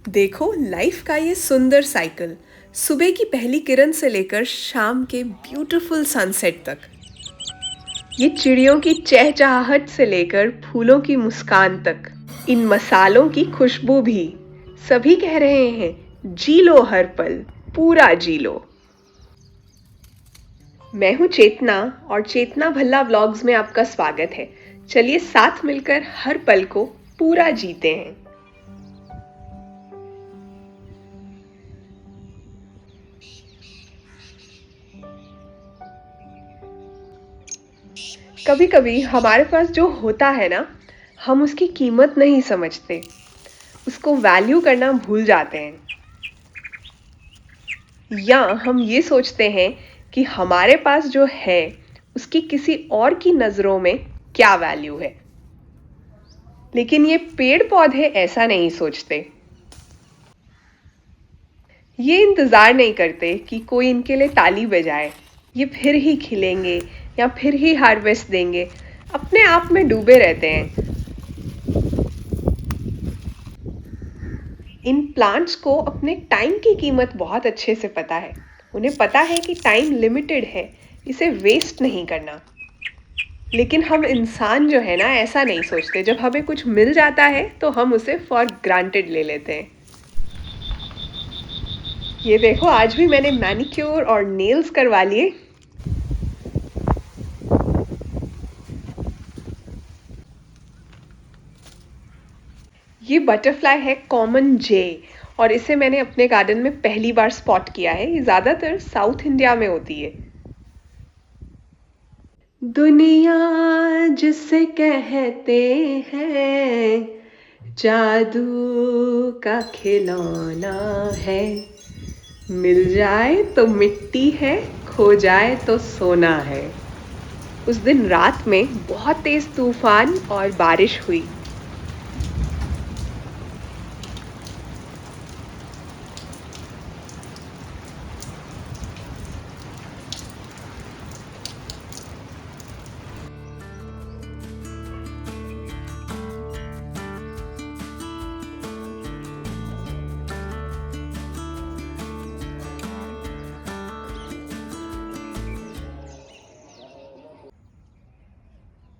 देखो लाइफ का ये सुंदर साइकिल, सुबह की पहली किरण से लेकर शाम के ब्यूटीफुल सनसेट तक। ये चिड़ियों की चहचहाहट से लेकर फूलों की मुस्कान तक, इन मसालों की खुशबू भी। सभी कह रहे हैं जी लो हर पल, पूरा जी लो। मैं हूँ चेतना और चेतना भल्ला व्लॉग्स में आपका स्वागत है। चलिए साथ मिलकर हर पल को पूरा जीते हैं। कभी कभी हमारे पास जो होता है ना, हम उसकी कीमत नहीं समझते, उसको वैल्यू करना भूल जाते हैं। या हम ये सोचते हैं कि हमारे पास जो है उसकी किसी और की नजरों में क्या वैल्यू है। लेकिन ये पेड़ पौधे ऐसा नहीं सोचते। ये इंतजार नहीं करते कि कोई इनके लिए ताली बजाए। ये फिर ही खिलेंगे या फिर ही हार्वेस्ट देंगे, अपने आप में डूबे रहते हैं। इन प्लांट्स को अपने टाइम की कीमत बहुत अच्छे से पता है। उन्हें पता है कि टाइम लिमिटेड है, इसे वेस्ट नहीं करना। लेकिन हम इंसान जो है ना, ऐसा नहीं सोचते। जब हमें कुछ मिल जाता है तो हम उसे फॉर ग्रांटेड ले लेते हैं। ये देखो, आज भी मैंने मैनिक्योर और नेल्स करवा लिए। ये बटरफ्लाई है कॉमन जे, और इसे मैंने अपने गार्डन में पहली बार स्पॉट किया है। ये ज्यादातर साउथ इंडिया में होती है। दुनिया जिसे कहते हैं जादू का खिलौना है। मिल जाए तो मिट्टी है, खो जाए तो सोना है। उस दिन रात में बहुत तेज तूफान और बारिश हुई।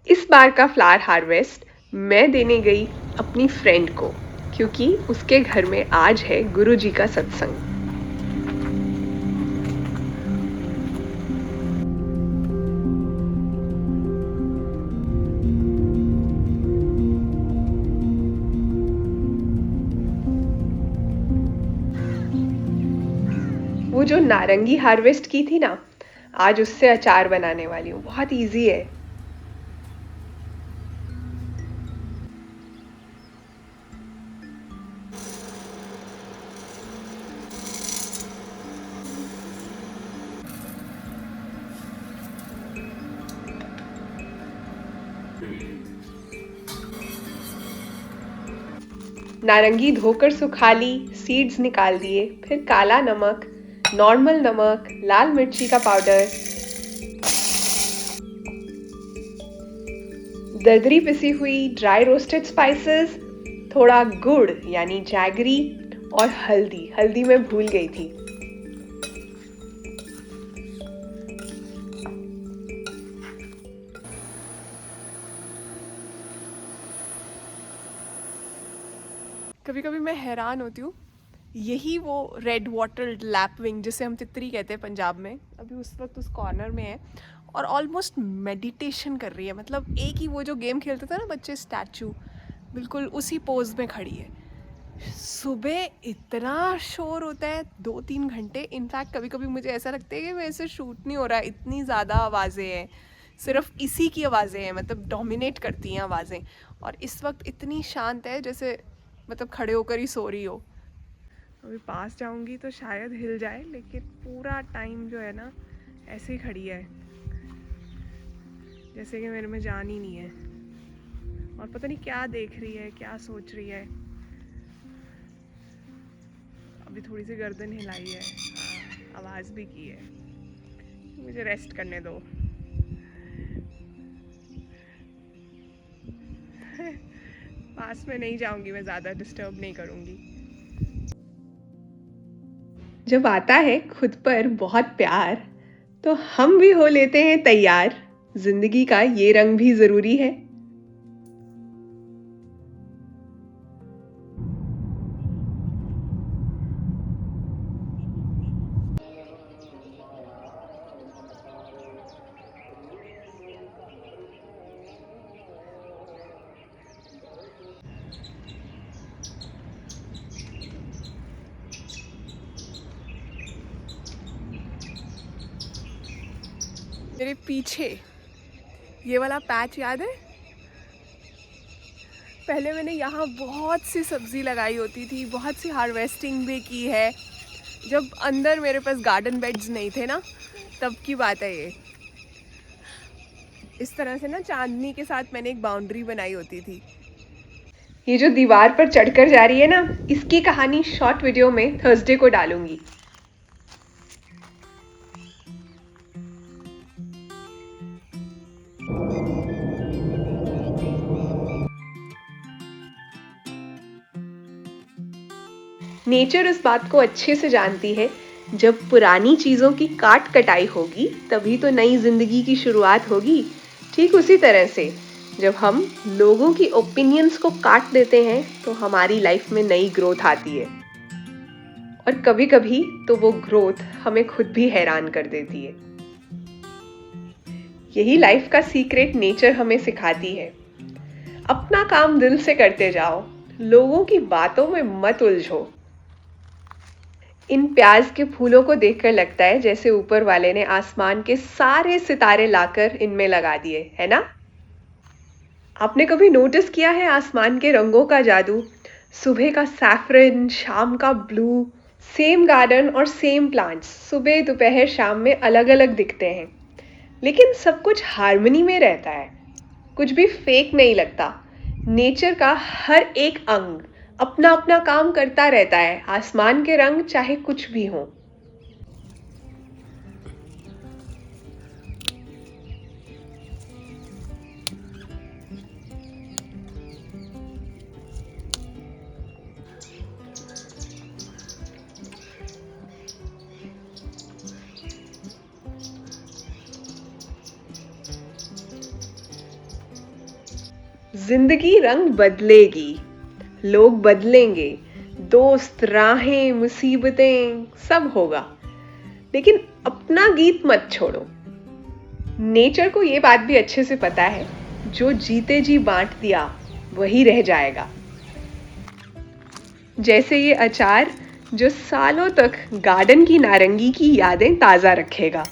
इस बार का फ्लावर हार्वेस्ट मैं देने गई अपनी फ्रेंड को, क्योंकि उसके घर में आज है गुरुजी का सत्संग। वो जो नारंगी हार्वेस्ट की थी ना, आज उससे अचार बनाने वाली हूँ। बहुत इजी है। नारंगी धोकर सुखा ली, सीड्स निकाल दिए, फिर काला नमक, नॉर्मल नमक, लाल मिर्ची का पाउडर, दरदरी पिसी हुई ड्राई रोस्टेड स्पाइसेस, थोड़ा गुड़ यानी जैगरी, और हल्दी। हल्दी मैं भूल गई थी। कभी कभी मैं हैरान होती हूँ। यही वो रेड वाटर लैपविंग जिसे हम तितरी कहते हैं पंजाब में, अभी उस वक्त उस कॉर्नर में है और ऑलमोस्ट मेडिटेशन कर रही है। मतलब एक ही वो जो गेम खेलते थे ना बच्चे, स्टैचू, बिल्कुल उसी पोज में खड़ी है। सुबह इतना शोर होता है, 2-3 घंटे। इनफैक्ट कभी कभी मुझे ऐसा लगता है कि वैसे शूट नहीं हो रहा, इतनी ज़्यादा आवाज़ें हैं। सिर्फ इसी की आवाज़ें हैं, मतलब डोमिनेट करती हैं आवाज़ें। और इस वक्त इतनी शांत है, जैसे मतलब खड़े होकर ही सो रही हो। अभी पास जाऊंगी तो शायद हिल जाए, लेकिन पूरा टाइम जो है ना, ऐसे ही खड़ी है, जैसे कि मेरे में जान ही नहीं है। और पता नहीं क्या देख रही है, क्या सोच रही है। अभी थोड़ी सी गर्दन हिलाई है, हाँ, आवाज़ भी की है। मुझे रेस्ट करने दो। पास में नहीं जाऊंगी, मैं ज़्यादा डिस्टर्ब नहीं करूंगी। जब आता है खुद पर बहुत प्यार, तो हम भी हो लेते हैं तैयार, जिंदगी का ये रंग भी जरूरी है। मेरे पीछे ये वाला पैच याद है? पहले मैंने यहाँ बहुत सी सब्जी लगाई होती थी, बहुत सी हार्वेस्टिंग भी की है, जब अंदर मेरे पास गार्डन बेड्स नहीं थे ना, तब की बात है ये। इस तरह से ना चांदनी के साथ मैंने एक बाउंड्री बनाई होती थी। ये जो दीवार पर चढ़कर जा रही है ना, इसकी कहानी शॉर्ट वीडियो में थर्सडे को डालूंगी। नेचर इस बात को अच्छे से जानती है, जब पुरानी चीजों की काट कटाई होगी तभी तो नई जिंदगी की शुरुआत होगी। ठीक उसी तरह से जब हम लोगों की ओपिनियंस को काट देते हैं तो हमारी लाइफ में नई ग्रोथ आती है, और कभी कभी तो वो ग्रोथ हमें खुद भी हैरान कर देती है। यही लाइफ का सीक्रेट नेचर हमें सिखाती है। अपना काम दिल से करते जाओ, लोगों की बातों में मत उलझो। इन प्याज के फूलों को देखकर लगता है जैसे ऊपर वाले ने आसमान के सारे सितारे लाकर इनमें लगा दिए, है ना? आपने कभी नोटिस किया है आसमान के रंगों का जादू? सुबह का सैफरन, शाम का ब्लू, सेम गार्डन और सेम प्लांट्स सुबह दोपहर शाम में अलग अलग दिखते हैं, लेकिन सब कुछ हार्मनी में रहता है, कुछ भी फेक नहीं लगता। नेचर का हर एक अंग अपना अपना काम करता रहता है, आसमान के रंग चाहे कुछ भी हो। जिंदगी रंग बदलेगी, लोग बदलेंगे, दोस्त, राहें, मुसीबतें सब होगा, लेकिन अपना गीत मत छोड़ो। नेचर को ये बात भी अच्छे से पता है, जो जीते जी बांट दिया वही रह जाएगा। जैसे ये अचार जो सालों तक गार्डन की नारंगी की यादें ताजा रखेगा।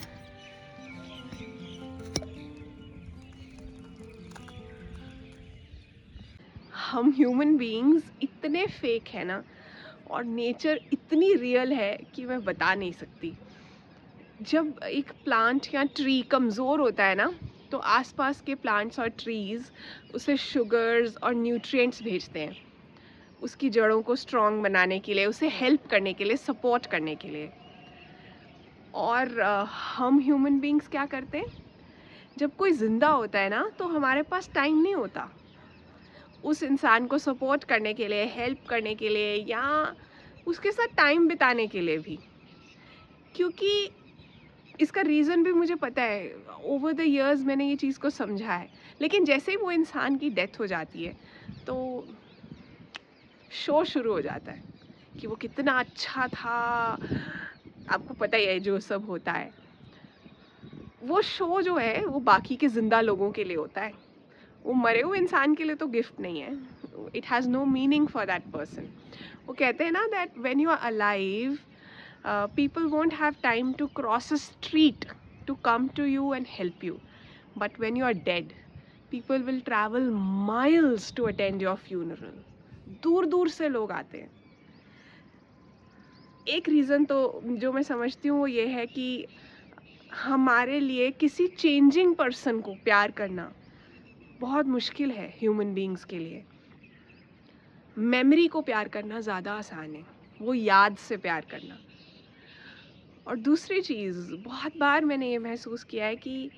हम ह्यूमन बीइंग्स इतने फेक है ना, और नेचर इतनी रियल है कि मैं बता नहीं सकती। जब एक प्लांट या ट्री कमज़ोर होता है ना, तो आसपास के प्लांट्स और ट्रीज़ उसे शुगर्स और न्यूट्रिएंट्स भेजते हैं, उसकी जड़ों को स्ट्रॉन्ग बनाने के लिए, उसे हेल्प करने के लिए, सपोर्ट करने के लिए। और हम ह्यूमन बीइंग्स क्या करते हैं? जब कोई ज़िंदा होता है ना, तो हमारे पास टाइम नहीं होता उस इंसान को सपोर्ट करने के लिए, हेल्प करने के लिए, या उसके साथ टाइम बिताने के लिए भी। क्योंकि इसका रीज़न भी मुझे पता है, ओवर द इयर्स मैंने ये चीज़ को समझा है। लेकिन जैसे ही वो इंसान की डेथ हो जाती है, तो शो शुरू हो जाता है कि वो कितना अच्छा था। आपको पता ही है जो सब होता है, वो शो जो है वो बाकी के ज़िंदा लोगों के लिए होता है, वो मरे हुए इंसान के लिए तो गिफ्ट नहीं है। It has no meaning for that person. वो कहते हैं ना that when you are alive, people won't have time to cross a street to come to you and help you, but when you are dead, people will travel miles to attend your funeral. दूर दूर से लोग आते हैं। एक reason तो जो मैं समझती हूँ वो ये है कि हमारे लिए किसी चेंजिंग पर्सन को प्यार करना बहुत मुश्किल है। ह्यूमन बीइंग्स के लिए मेमोरी को प्यार करना ज़्यादा आसान है, वो याद से प्यार करना। और दूसरी चीज़, बहुत बार मैंने ये महसूस किया है कि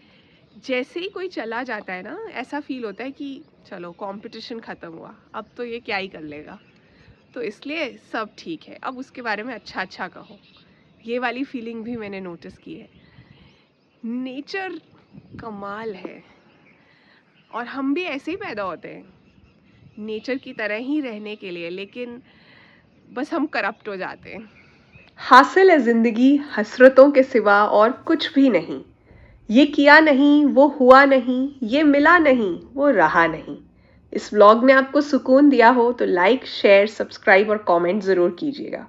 जैसे ही कोई चला जाता है ना, ऐसा फील होता है कि चलो कंपटीशन ख़त्म हुआ, अब तो ये क्या ही कर लेगा, तो इसलिए सब ठीक है, अब उसके बारे में अच्छा अच्छा कहो। ये वाली फीलिंग भी मैंने नोटिस की है। नेचर कमाल है और हम भी ऐसे ही पैदा होते हैं नेचर की तरह ही रहने के लिए, लेकिन बस हम करप्ट हो जाते हैं। हासिल है जिंदगी हसरतों के सिवा और कुछ भी नहीं। ये किया नहीं, वो हुआ नहीं, ये मिला नहीं, वो रहा नहीं। इस व्लॉग ने आपको सुकून दिया हो तो लाइक, शेयर, सब्सक्राइब और कमेंट ज़रूर कीजिएगा।